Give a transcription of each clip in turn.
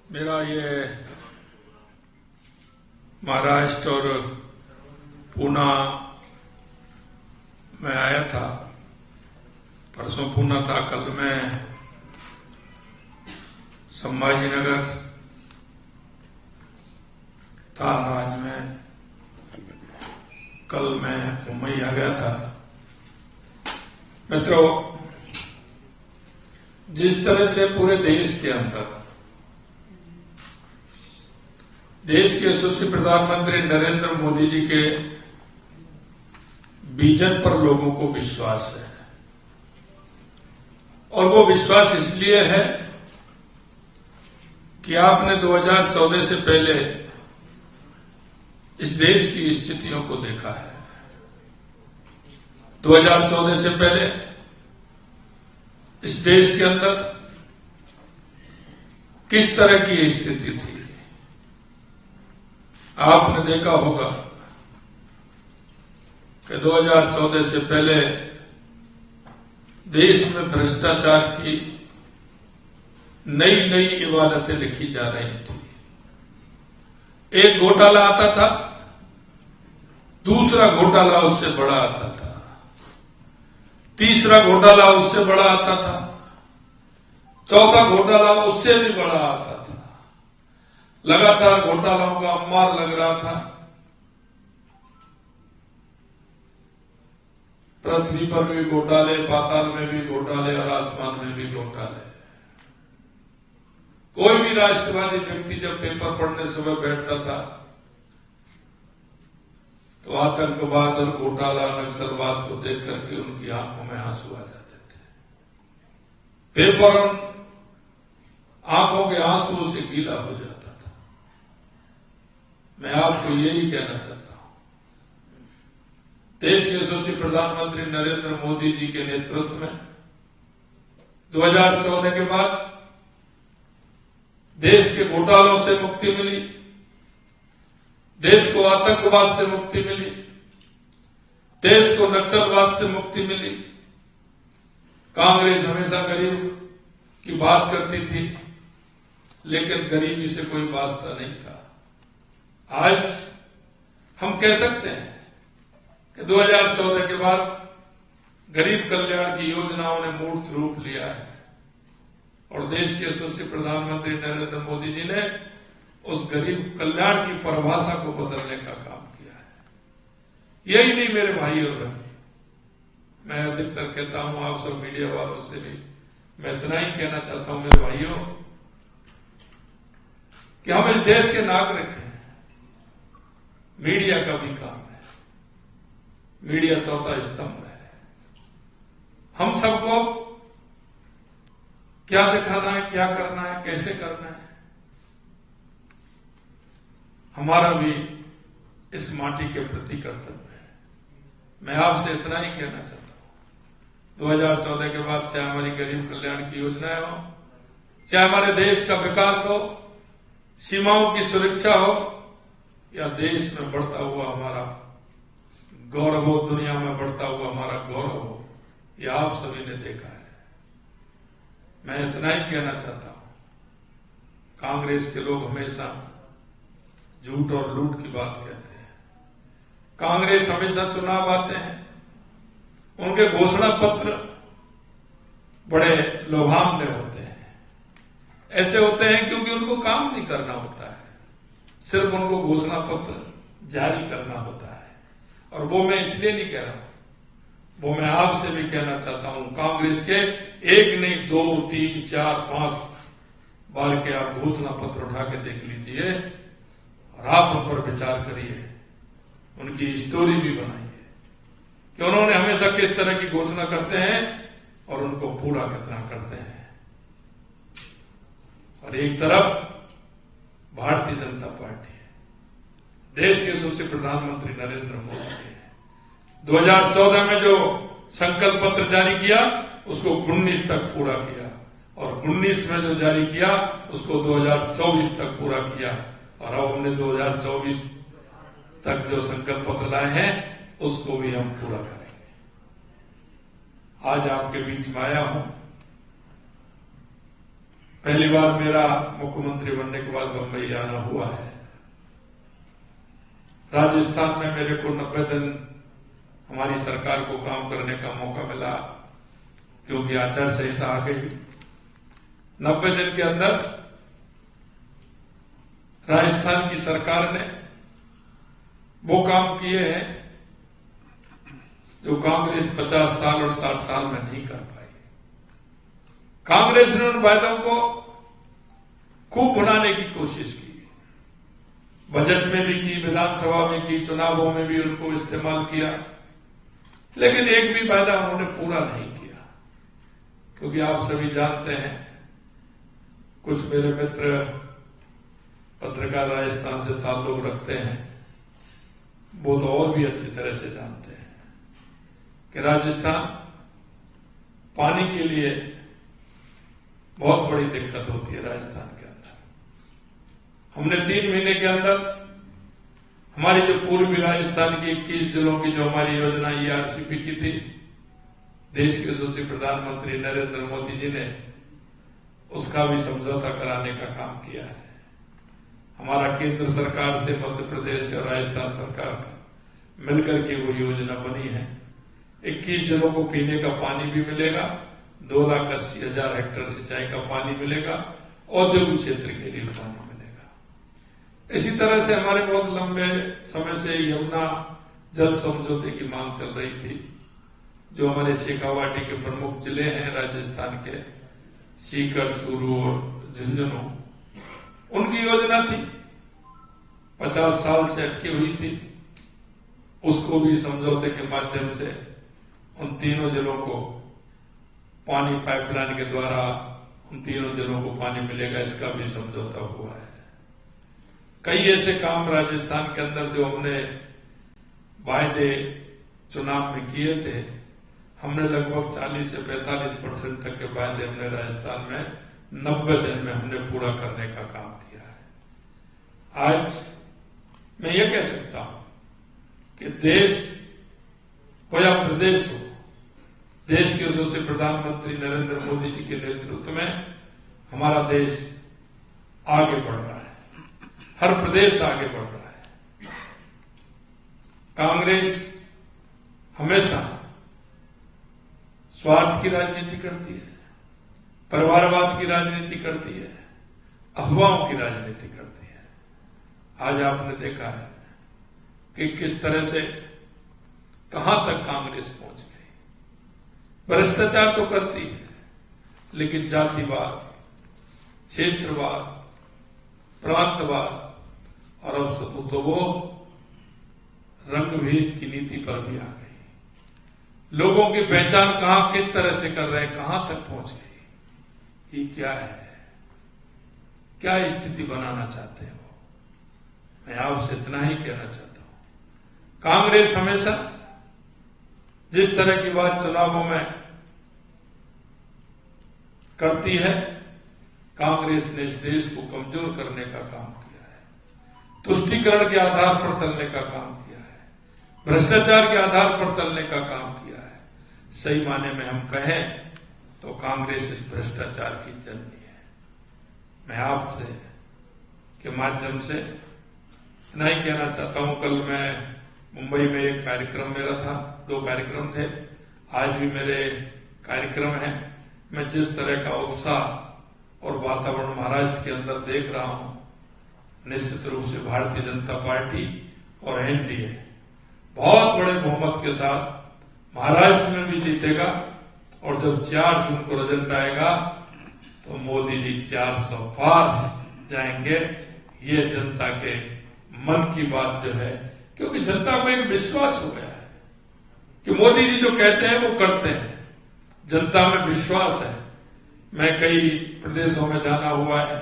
मेरा ये महाराष्ट्र और पूना में आया था, परसों पूना था, कल मैं संभाजीनगर था, आज में कल मैं मुंबई आ गया था। मित्रों, जिस तरह से पूरे देश के अंदर देश के यशस्वी प्रधानमंत्री नरेंद्र मोदी जी के विजन पर लोगों को विश्वास है, और वो विश्वास इसलिए है कि आपने 2014 से पहले इस देश की स्थितियों को देखा है। 2014 से पहले इस देश के अंदर किस तरह की स्थिति थी, आपने देखा होगा कि 2014 से पहले देश में भ्रष्टाचार की नई नई इबादतें लिखी जा रही थी। एक घोटाला आता था, दूसरा घोटाला उससे बड़ा आता था, तीसरा घोटाला उससे बड़ा आता था, चौथा घोटाला उससे भी बड़ा आता था। लगातार घोटालों का अंबार लग रहा था। पृथ्वी पर भी घोटाले, पाताल में भी घोटाले और आसमान में भी घोटाले। कोई भी राष्ट्रवादी व्यक्ति जब पेपर पढ़ने सुबह बैठता था तो आतंकवाद और घोटाला, नक्सलवाद को देख करके उनकी आंखों में आंसू आ जाते थे। पेपर उन आंखों के आंसुओं से गीला हो जाता था। मैं आपको यही कहना चाहता हूं, देश के यशस्वी प्रधानमंत्री नरेंद्र मोदी जी के नेतृत्व में 2014 के बाद देश के घोटालों से मुक्ति मिली, देश को आतंकवाद से मुक्ति मिली, देश को नक्सलवाद से मुक्ति मिली। कांग्रेस हमेशा गरीब की बात करती थी, लेकिन गरीबी से कोई वास्ता नहीं था। आज हम कह सकते हैं कि 2014 के बाद गरीब कल्याण की योजनाओं ने मूर्त रूप लिया है, और देश के यशस्वी प्रधानमंत्री नरेंद्र मोदी जी ने उस गरीब कल्याण की परिभाषा को बदलने का काम किया है। यही नहीं मेरे भाई और बहन, मैं अधिकतर कहता हूं, आप सब मीडिया वालों से भी मैं इतना ही कहना चाहता हूं मेरे भाइयों, कि हम इस देश के नागरिक हैं। मीडिया का भी काम है, मीडिया चौथा स्तंभ है। हम सबको क्या दिखाना है, क्या करना है, कैसे करना है, हमारा भी इस माटी के प्रति कर्तव्य है। मैं आपसे इतना ही कहना चाहता हूं, 2014 के बाद चाहे हमारी गरीब कल्याण की योजनाएं हो, चाहे हमारे देश का विकास हो, सीमाओं की सुरक्षा हो, या देश में बढ़ता हुआ हमारा गौरव हो, दुनिया में बढ़ता हुआ हमारा गौरव हो, यह आप सभी ने देखा है। मैं इतना ही कहना चाहता हूं, कांग्रेस के लोग हमेशा झूठ और लूट की बात कहते हैं। कांग्रेस हमेशा चुनाव आते हैं, उनके घोषणा पत्र बड़े लोभावने होते हैं। ऐसे होते हैं क्योंकि उनको काम नहीं करना होता है, सिर्फ उनको घोषणा पत्र जारी करना होता है। और वो मैं इसलिए नहीं कह रहा हूं, वो मैं आपसे भी कहना चाहता हूं, कांग्रेस के एक नहीं 2, 3, 4, 5 बार के आप घोषणा पत्र उठा के देख लीजिए, और आप उन पर विचार करिए, उनकी स्टोरी भी बनाइए कि उन्होंने हमेशा किस तरह की घोषणा करते हैं और उनको पूरा कितना करते हैं। और एक तरफ भारतीय जनता पार्टी है, देश के यशस्वी प्रधानमंत्री नरेंद्र मोदी है। 2014 में जो संकल्प पत्र जारी किया उसको 19 तक पूरा किया, और 19 में जो जारी किया उसको 2024 तक पूरा किया, और अब हमने 2024 तक जो संकल्प पत्र लाए हैं उसको भी हम पूरा करेंगे। आज आपके बीच में आया हूं पहली बार मेरा मुख्यमंत्री बनने के बाद बंबई आना हुआ है। राजस्थान में मेरे को 90 दिन हमारी सरकार को काम करने का मौका मिला, क्योंकि आचार संहिता आ गई। 90 दिन के अंदर राजस्थान की सरकार ने वो काम किए हैं जो कांग्रेस 50 साल और 60 साल में नहीं कर पाई। कांग्रेस ने उन वायदों को खूब बनाने की कोशिश की, बजट में भी की, विधानसभा में की, चुनावों में भी उनको इस्तेमाल किया, लेकिन एक भी वायदा उन्होंने पूरा नहीं किया। क्योंकि आप सभी जानते हैं, कुछ मेरे मित्र पत्रकार राजस्थान से ताल्लुक रखते हैं, वो तो और भी अच्छी तरह से जानते हैं कि राजस्थान पानी के लिए बहुत बड़ी दिक्कत होती है। राजस्थान के अंदर हमने 3 महीने के अंदर हमारी जो पूर्वी राजस्थान की 21 जिलों की जो हमारी योजना ERCP की थी, देश के यशस्वी प्रधानमंत्री नरेंद्र मोदी जी ने उसका भी समझौता कराने का काम किया है। हमारा केंद्र सरकार से, मध्य प्रदेश से और राजस्थान सरकार का मिलकर के वो योजना बनी है। 21 जिलों को पीने का पानी भी मिलेगा, 2,80,000 हेक्टेयर सिंचाई का पानी मिलेगा, औद्योगिक क्षेत्र के लिए पानी मिलेगा। इसी तरह से हमारे बहुत लंबे समय से यमुना जल समझौते की मांग चल रही थी, जो हमारे शेखावाटी के प्रमुख जिले हैं राजस्थान के, सीकर, चूरू और झुंझुनू, उनकी योजना थी, 50 साल से अटकी हुई थी। उसको भी समझौते के माध्यम से उन तीनों जिलों को पानी पाइपलाइन के द्वारा उन तीनों जिलों को पानी मिलेगा, इसका भी समझौता हुआ है। कई ऐसे काम राजस्थान के अंदर जो हमने वायदे चुनाव में किए थे, हमने लगभग 40 से 45% तक के वायदे हमने राजस्थान में 90 दिन में हमने पूरा करने का काम किया है। आज मैं ये कह सकता हूं कि देश हो या प्रदेश हो, देश के यशस्वी प्रधानमंत्री नरेंद्र मोदी जी के नेतृत्व में हमारा देश आगे बढ़ रहा है, हर प्रदेश आगे बढ़ रहा है। कांग्रेस हमेशा स्वार्थ की राजनीति करती है, परिवारवाद की राजनीति करती है, अफवाहों की राजनीति करती है। आज आपने देखा है कि किस तरह से कहां तक कांग्रेस पहुंच गई। भ्रष्टाचार तो करती है, लेकिन जातिवाद, क्षेत्रवाद, प्रांतवाद और अब तो वो रंगभेद की नीति पर भी आ गई। लोगों की पहचान कहां किस तरह से कर रहे हैं, कहां तक पहुंच गई, ये क्या है, क्या स्थिति बनाना चाहते हैं वो। मैं आपसे इतना ही कहना चाहता हूं, कांग्रेस हमेशा जिस तरह की बात चुनावों में करती है, कांग्रेस ने इस देश को कमजोर करने का काम किया है, तुष्टीकरण के आधार पर चलने का काम किया है, भ्रष्टाचार के आधार पर चलने का काम किया है। सही माने में हम कहें तो कांग्रेस इस भ्रष्टाचार की जननी है। मैं आपसे के माध्यम से इतना ही कहना चाहता हूं, कल मैं मुंबई में एक कार्यक्रम मेरा था, 2 कार्यक्रम थे, आज भी मेरे कार्यक्रम हैं। मैं जिस तरह का उत्साह और वातावरण महाराष्ट्र के अंदर देख रहा हूं, निश्चित रूप से भारतीय जनता पार्टी और एनडीए बहुत बड़े बहुमत के साथ महाराष्ट्र में भी जीतेगा, और जब 4 जून को रिजल्ट आएगा तो मोदी जी 400 पार जाएंगे। ये जनता के मन की बात जो है, क्योंकि जनता को एक विश्वास हो गया है कि मोदी जी जो कहते हैं वो करते हैं, जनता में विश्वास है। मैं कई प्रदेशों में जाना हुआ है,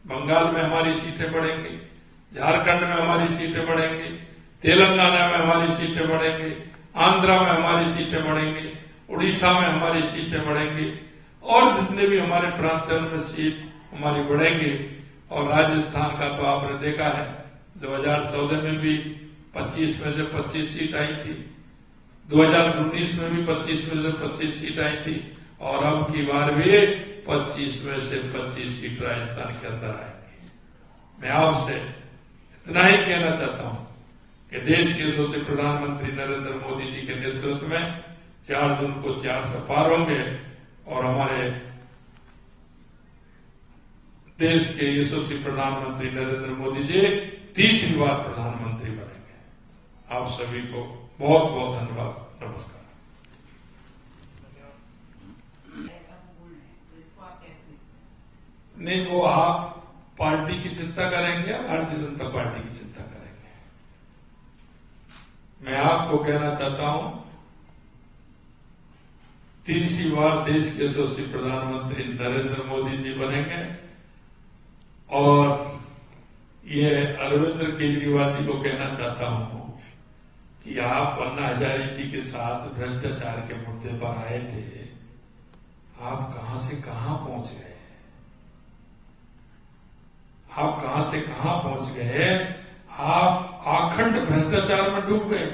बंगाल में हमारी सीटें बढ़ेंगी, झारखंड में हमारी सीटें बढ़ेंगी, तेलंगाना में हमारी सीटें बढ़ेंगी, आंध्रा में हमारी सीटें बढ़ेंगी, उड़ीसा में हमारी सीटें बढ़ेंगी, और जितने भी हमारे प्रांतों में सीट हमारी बढ़ेंगी। और राजस्थान का तो आपने देखा है, 2014 में भी 25 में से 25 सीट आई थी, 2019 में भी 25 में से 25 सीट आई थी, और अब की बार भी 25 में से 25 सीट राजस्थान के अंदर आएंगी। मैं आपसे इतना ही कहना चाहता हूं कि देश के यशस्वी प्रधानमंत्री नरेंद्र मोदी जी के नेतृत्व में 4 जून को 400 पार होंगे और हमारे देश के यशस्वी प्रधानमंत्री नरेंद्र मोदी जी तीसरी बार प्रधानमंत्री बनेंगे। आप सभी को बहुत बहुत धन्यवाद। नमस्कार। नहीं, वो आप पार्टी की चिंता करेंगे या भारतीय जनता पार्टी की चिंता करेंगे? मैं आपको कहना चाहता हूं, तीसरी बार देश के यशस्वी प्रधानमंत्री नरेंद्र मोदी जी बनेंगे और ये अरविंद केजरीवाल जी को कहना चाहता हूं कि आप अन्ना हजारे जी के साथ भ्रष्टाचार के मुद्दे पर आए थे, आप कहां से कहां पहुंच गए? आप कहां से कहां पहुंच गए? आप आखंड भ्रष्टाचार में डूब गए।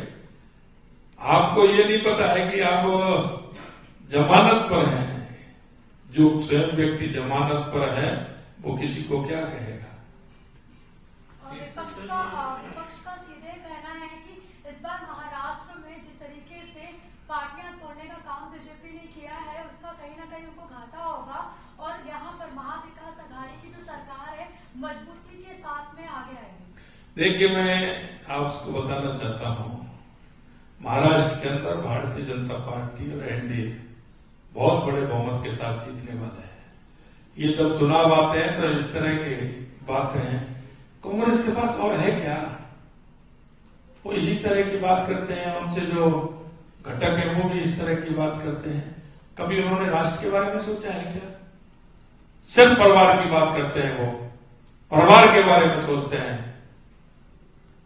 आपको ये नहीं पता है कि आप जमानत पर हैं। जो स्वयं व्यक्ति जमानत पर है वो किसी को क्या कहेगा? विपक्ष का सीधे कहना है कि इस बार महाराष्ट्र में जिस तरीके से पार्टियां तोड़ने का काम बीजेपी ने किया है उसका कहीं ना कहीं उनको घाटा होगा और यहाँ पर महाविकास अघाड़ी की जो सरकार है मजबूती के साथ में आगे आएगी। देखिए, मैं आपको बताना चाहता हूं, महाराष्ट्र के अंदर भारतीय जनता पार्टी और एनडीए बहुत बड़े बहुमत के साथ जीतने वाले हैं। ये जब चुनाव आते हैं तो इस तरह की बातें कांग्रेस के पास और है क्या? वो इसी तरह की बात करते हैं, उनसे जो घटक है वो भी इस तरह की बात करते हैं। कभी उन्होंने राष्ट्र के बारे में सोचा है क्या? सिर्फ परिवार की बात करते हैं, वो परिवार के बारे में सोचते हैं।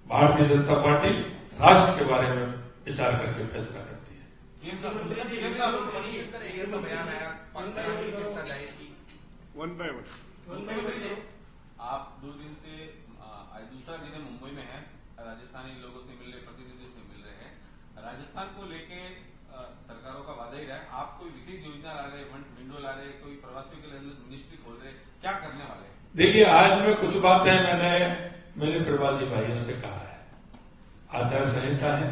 भारतीय जनता पार्टी राष्ट्र के बारे में विचार करके फैसला करती है। वन बाय वन आप 2 दिन से आज दूसरा दिन मुंबई में है, राजस्थानी लोगों से मिल रहे, प्रतिनिधियों से मिल रहे हैं। राजस्थान को लेके सरकारों का वादा ही रहा है, आप कोई विशेष योजना ला रहे, विंडो ला रहे, कोई प्रवासियों के लिए मिनिस्ट्री खोल रहे, क्या करने वाले हैं? देखिए, आज में कुछ बातें मैंने मेरे प्रवासी भाइयों से कहा है। आचार संहिता है,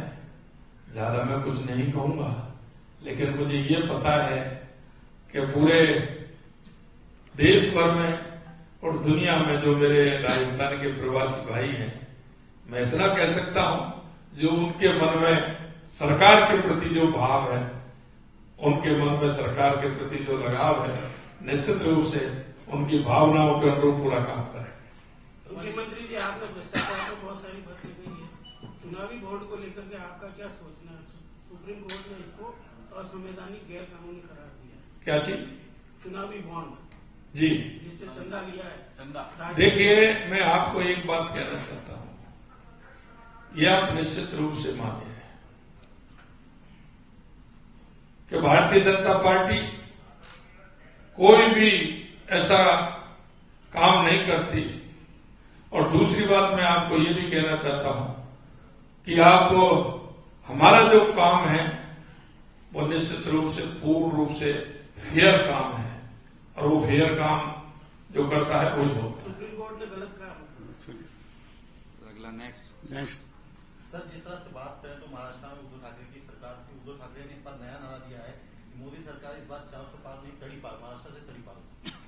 ज्यादा मैं कुछ नहीं कहूंगा, लेकिन मुझे ये पता है कि पूरे देश भर में और दुनिया में जो मेरे राजस्थान के प्रवासी भाई हैं, मैं इतना कह सकता हूं, जो उनके मन में सरकार के प्रति जो भाव है, उनके मन में सरकार के प्रति जो लगाव है, निश्चित रूप से उनकी भावनाओं के अनुरूप पूरा काम करेंगे। मुख्यमंत्री जी, आपने भ्रष्टाचार पर बहुत सारी बात की गई है, चुनावी बॉन्ड को लेकर के आपका क्या सोचना है? सुप्रीम कोर्ट ने इसको असंवैधानिक गैर कानूनी करार दिया। क्या चीज? चुनावी बॉन्ड जी, जिससे चंदा लिया है। चंदा, देखिए, मैं आपको एक बात कहना चाहता हूं, यह आप निश्चित रूप से मानिए कि भारतीय जनता पार्टी कोई भी ऐसा काम नहीं करती। और दूसरी बात मैं आपको ये भी कहना चाहता हूं कि आप हमारा जो काम है वो निश्चित रूप से पूर्ण रूप से फेयर काम है और वो फेयर काम जो करता है वही बोलता है। सुप्रीम कोर्ट ने गलत कहा। अगला नेक्स्ट सर, जिस तरह से बात करें तो महाराष्ट्र में उद्धव ठाकरे की सरकार थी, उद्धव ठाकरे ने इस बार नया नारा दिया है, मोदी सरकार इस बार 400 पार नहीं, तड़ी पार, महाराष्ट्र से तड़ी पार।